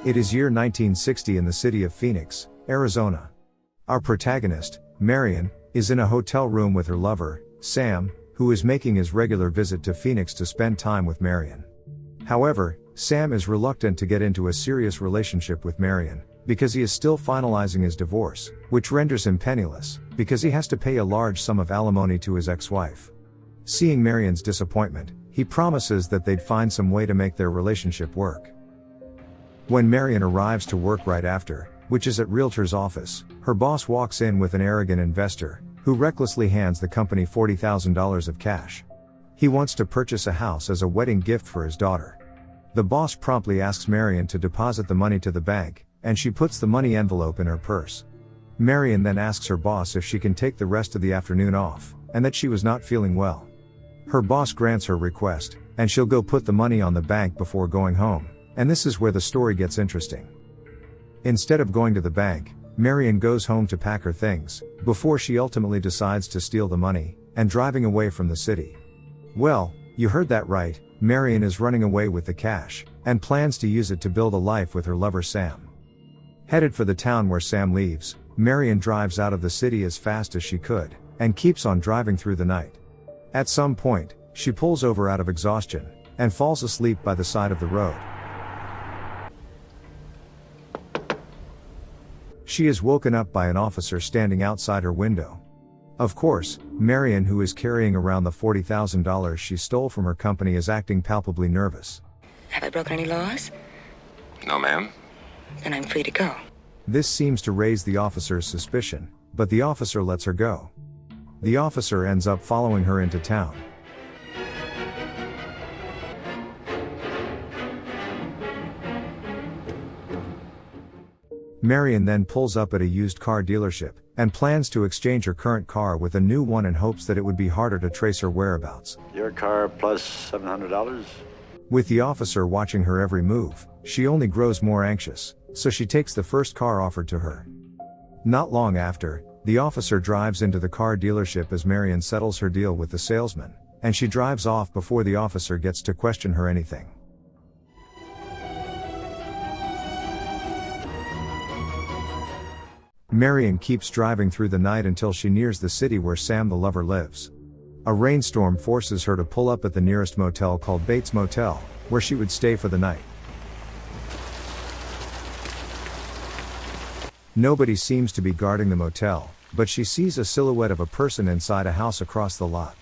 It is year 1960 in the city of Phoenix, Arizona. Our protagonist, Marion, is in a hotel room with her lover, Sam, who is making his regular visit to Phoenix to spend time with Marion. However, Sam is reluctant to get into a serious relationship with Marion, because he is still finalizing his divorce, which renders him penniless, because he has to pay a large sum of alimony to his ex-wife. Seeing Marion's disappointment, he promises that they'd find some way to make their relationship work. When Marion arrives to work right after, which is at realtor's office, her boss walks in with an arrogant investor, who recklessly hands the company $40,000 of cash. He wants to purchase a house as a wedding gift for his daughter. The boss promptly asks Marion to deposit the money to the bank, and she puts the money envelope in her purse. Marion then asks her boss if she can take the rest of the afternoon off, and that she was not feeling well. Her boss grants her request, and she'll go put the money on the bank before going home, and this is where the story gets interesting. Instead of going to the bank, Marion goes home to pack her things, before she ultimately decides to steal the money, and driving away from the city. Well, you heard that right, Marion is running away with the cash, and plans to use it to build a life with her lover Sam. Headed for the town where Sam lives, Marion drives out of the city as fast as she could, and keeps on driving through the night. At some point, she pulls over out of exhaustion, and falls asleep by the side of the road. She is woken up by an officer standing outside her window. Of course, Marion, who is carrying around the $40,000 she stole from her company, is acting palpably nervous. Have I broken any laws? No, ma'am. Then I'm free to go. This seems to raise the officer's suspicion, but the officer lets her go. The officer ends up following her into town. Marion then pulls up at a used car dealership, and plans to exchange her current car with a new one in hopes that it would be harder to trace her whereabouts. Your car plus $700? With the officer watching her every move, she only grows more anxious, so she takes the first car offered to her. Not long after, the officer drives into the car dealership as Marion settles her deal with the salesman, and she drives off before the officer gets to question her anything. Marion keeps driving through the night until she nears the city where Sam the lover lives. A rainstorm forces her to pull up at the nearest motel called Bates Motel, where she would stay for the night. Nobody seems to be guarding the motel, but she sees a silhouette of a person inside a house across the lot.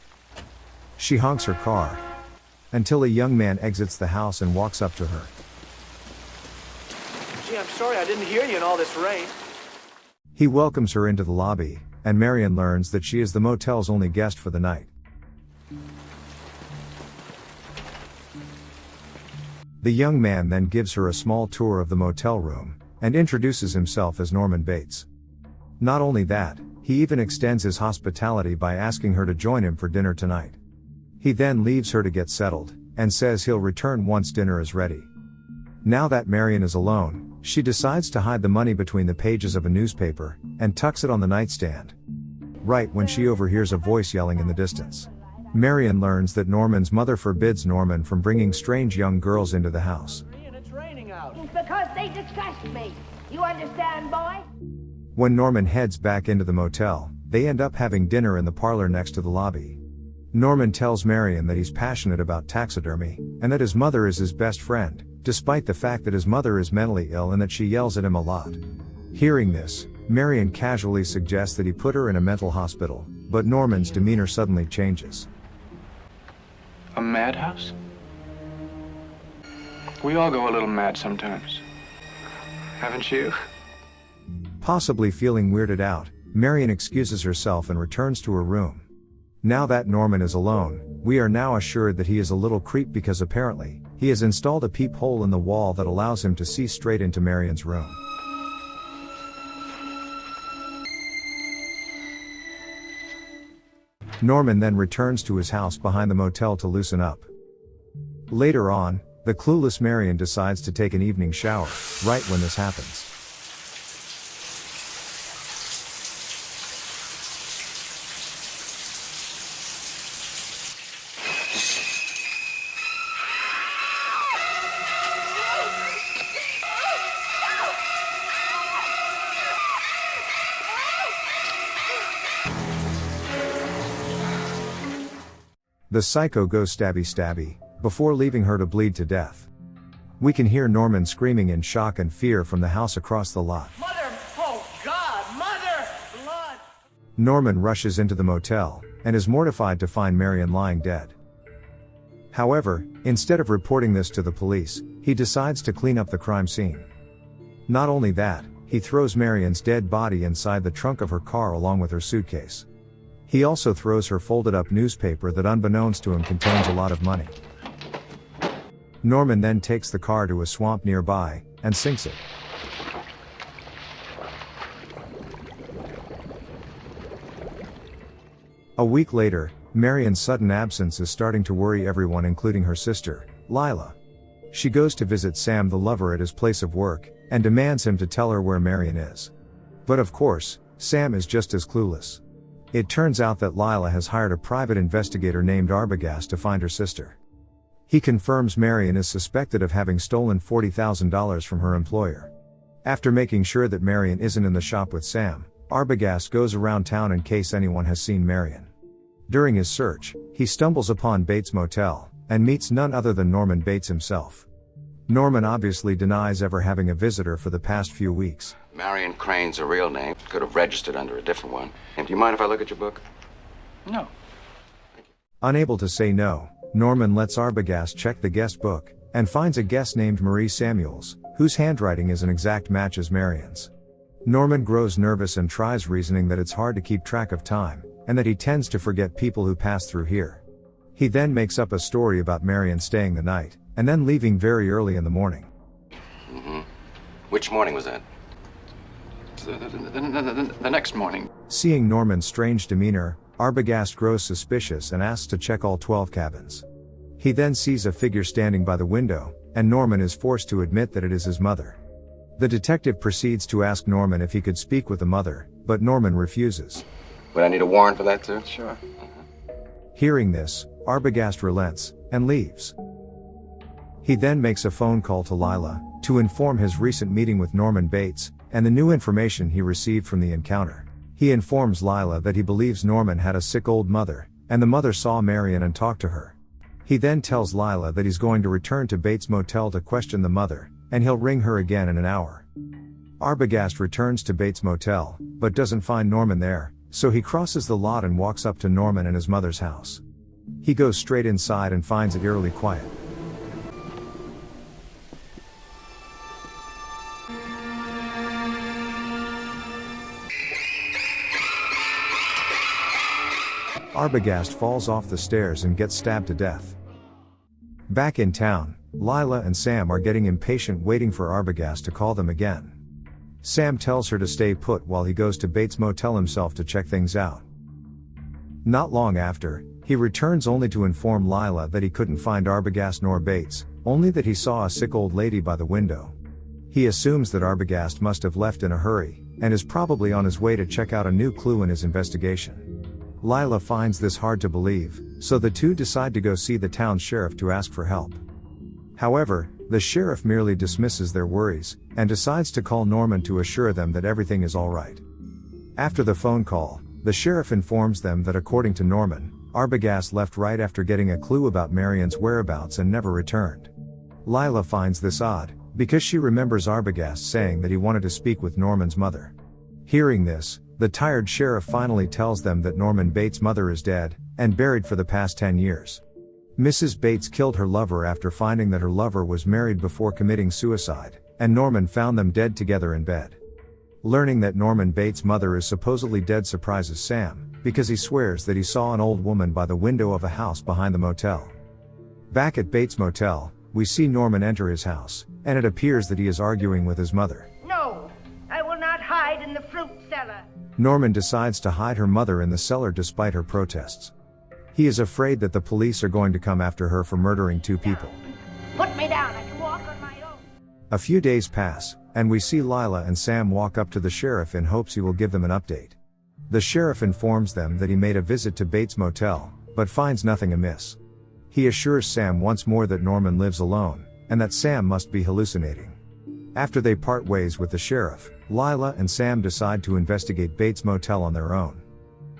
She honks her car, until a young man exits the house and walks up to her. Gee, I'm sorry I didn't hear you in all this rain. He welcomes her into the lobby, and Marion learns that she is the motel's only guest for the night. The young man then gives her a small tour of the motel room, and introduces himself as Norman Bates. Not only that, he even extends his hospitality by asking her to join him for dinner tonight. He then leaves her to get settled, and says he'll return once dinner is ready. Now that Marion is alone, she decides to hide the money between the pages of a newspaper, and tucks it on the nightstand. Right when she overhears a voice yelling in the distance. Marion learns that Norman's mother forbids Norman from bringing strange young girls into the house. It's raining out. It's because they disgust me. You understand, boy? When Norman heads back into the motel, they end up having dinner in the parlor next to the lobby. Norman tells Marion that he's passionate about taxidermy, and that his mother is his best friend, despite the fact that his mother is mentally ill and that she yells at him a lot. Hearing this, Marion casually suggests that he put her in a mental hospital, but Norman's demeanor suddenly changes. A madhouse? We all go a little mad sometimes. Haven't you? Possibly feeling weirded out, Marion excuses herself and returns to her room. Now that Norman is alone, we are now assured that he is a little creep because apparently, he has installed a peephole in the wall that allows him to see straight into Marion's room. Norman then returns to his house behind the motel to loosen up. Later on, the clueless Marion decides to take an evening shower, right when this happens. The psycho goes stabby, before leaving her to bleed to death. We can hear Norman screaming in shock and fear from the house across the lot. Mother, oh God, mother, blood. Norman rushes into the motel, and is mortified to find Marion lying dead. However, instead of reporting this to the police, he decides to clean up the crime scene. Not only that, he throws Marion's dead body inside the trunk of her car along with her suitcase. He also throws her folded up newspaper that unbeknownst to him contains a lot of money. Norman then takes the car to a swamp nearby, and sinks it. A week later, Marion's sudden absence is starting to worry everyone including her sister, Lila. She goes to visit Sam the lover at his place of work, and demands him to tell her where Marion is. But of course, Sam is just as clueless. It turns out that Lila has hired a private investigator named Arbogast to find her sister. He confirms Marion is suspected of having stolen $40,000 from her employer. After making sure that Marion isn't in the shop with Sam, Arbogast goes around town in case anyone has seen Marion. During his search, he stumbles upon Bates Motel, and meets none other than Norman Bates himself. Norman obviously denies ever having a visitor for the past few weeks. Marion Crane's a real name. Could have registered under a different one. And do you mind if I look at your book? No. Unable to say no, Norman lets Arbogast check the guest book, and finds a guest named Marie Samuels, whose handwriting is an exact match as Marion's. Norman grows nervous and tries reasoning that it's hard to keep track of time, and that he tends to forget people who pass through here. He then makes up a story about Marion staying the night, and then leaving very early in the morning. Which morning was that? The next morning. Seeing Norman's strange demeanor, Arbogast grows suspicious and asks to check all 12 cabins. He then sees a figure standing by the window, and Norman is forced to admit that it is his mother. The detective proceeds to ask Norman if he could speak with the mother, but Norman refuses. Would I need a warrant for that too? Sure. Hearing this, Arbogast relents, and leaves. He then makes a phone call to Lila, to inform his recent meeting with Norman Bates, and the new information he received from the encounter. He informs Lila that he believes Norman had a sick old mother, and the mother saw Marion and talked to her. He then tells Lila that he's going to return to Bates Motel to question the mother, and he'll ring her again in an hour. Arbogast returns to Bates Motel, but doesn't find Norman there, so he crosses the lot and walks up to Norman and his mother's house. He goes straight inside and finds it eerily quiet. Arbogast falls off the stairs and gets stabbed to death. Back in town, Lila and Sam are getting impatient waiting for Arbogast to call them again. Sam tells her to stay put while he goes to Bates Motel himself to check things out. Not long after, he returns only to inform Lila that he couldn't find Arbogast nor Bates, only that he saw a sick old lady by the window. He assumes that Arbogast must have left in a hurry, and is probably on his way to check out a new clue in his investigation. Lila finds this hard to believe, so the two decide to go see the town sheriff to ask for help. However, the sheriff merely dismisses their worries, and decides to call Norman to assure them that everything is alright. After the phone call, the sheriff informs them that according to Norman, Arbogast left right after getting a clue about Marion's whereabouts and never returned. Lila finds this odd, because she remembers Arbogast saying that he wanted to speak with Norman's mother. Hearing this, the tired sheriff finally tells them that Norman Bates' mother is dead, and buried for the past 10 years. Mrs. Bates killed her lover after finding that her lover was married before committing suicide, and Norman found them dead together in bed. Learning that Norman Bates' mother is supposedly dead surprises Sam, because he swears that he saw an old woman by the window of a house behind the motel. Back at Bates Motel, we see Norman enter his house, and it appears that he is arguing with his mother. No, I will not hide in the fruit cellar. Norman decides to hide her mother in the cellar despite her protests. He is afraid that the police are going to come after her for murdering two people. Put me down, I can walk on my own. A few days pass, and we see Lila and Sam walk up to the sheriff in hopes he will give them an update. The sheriff informs them that he made a visit to Bates Motel, but finds nothing amiss. He assures Sam once more that Norman lives alone, and that Sam must be hallucinating. After they part ways with the sheriff, Lila and Sam decide to investigate Bates Motel on their own.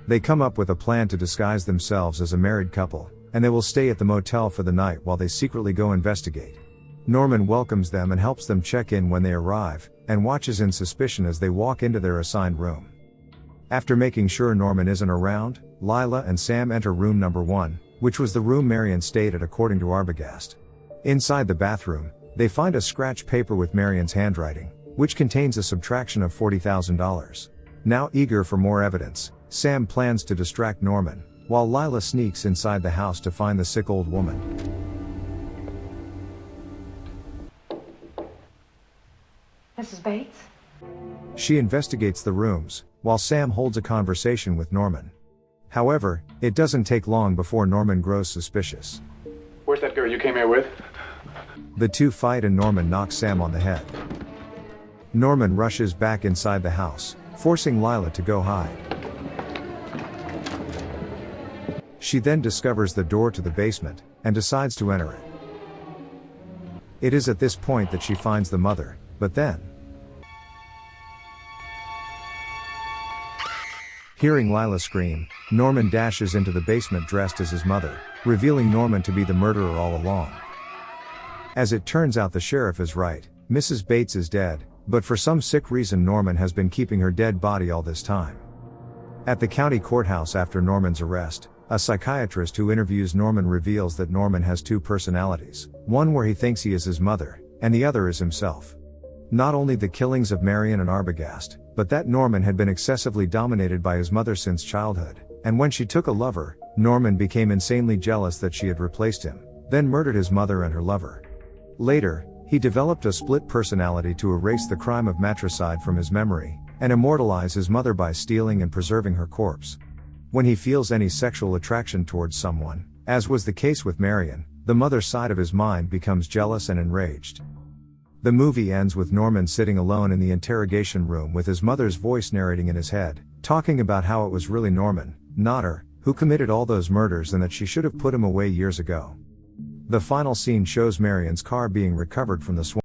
They come up with a plan to disguise themselves as a married couple, and they will stay at the motel for the night while they secretly go investigate. Norman welcomes them and helps them check in when they arrive, and watches in suspicion as they walk into their assigned room. After making sure Norman isn't around, Lila and Sam enter room number 1, which was the room Marion stayed at according to Arbogast. Inside the bathroom, they find a scratch paper with Marion's handwriting, which contains a subtraction of $40,000. Now eager for more evidence, Sam plans to distract Norman, while Lila sneaks inside the house to find the sick old woman. Mrs. Bates? She investigates the rooms, while Sam holds a conversation with Norman. However, it doesn't take long before Norman grows suspicious. Where's that girl you came here with? The two fight and Norman knocks Sam on the head. Norman rushes back inside the house, forcing Lila to go hide. She then discovers the door to the basement, and decides to enter it. It is at this point that she finds the mother, but then, hearing Lila scream, Norman dashes into the basement dressed as his mother, revealing Norman to be the murderer all along. As it turns out, the sheriff is right, Mrs. Bates is dead, but for some sick reason Norman has been keeping her dead body all this time. At the county courthouse after Norman's arrest, a psychiatrist who interviews Norman reveals that Norman has two personalities, one where he thinks he is his mother, and the other is himself. Not only the killings of Marion and Arbogast, but that Norman had been excessively dominated by his mother since childhood, and when she took a lover, Norman became insanely jealous that she had replaced him, then murdered his mother and her lover. Later, he developed a split personality to erase the crime of matricide from his memory, and immortalize his mother by stealing and preserving her corpse. When he feels any sexual attraction towards someone, as was the case with Marion, the mother's side of his mind becomes jealous and enraged. The movie ends with Norman sitting alone in the interrogation room with his mother's voice narrating in his head, talking about how it was really Norman, not her, who committed all those murders and that she should have put him away years ago. The final scene shows Marion's car being recovered from the swamp.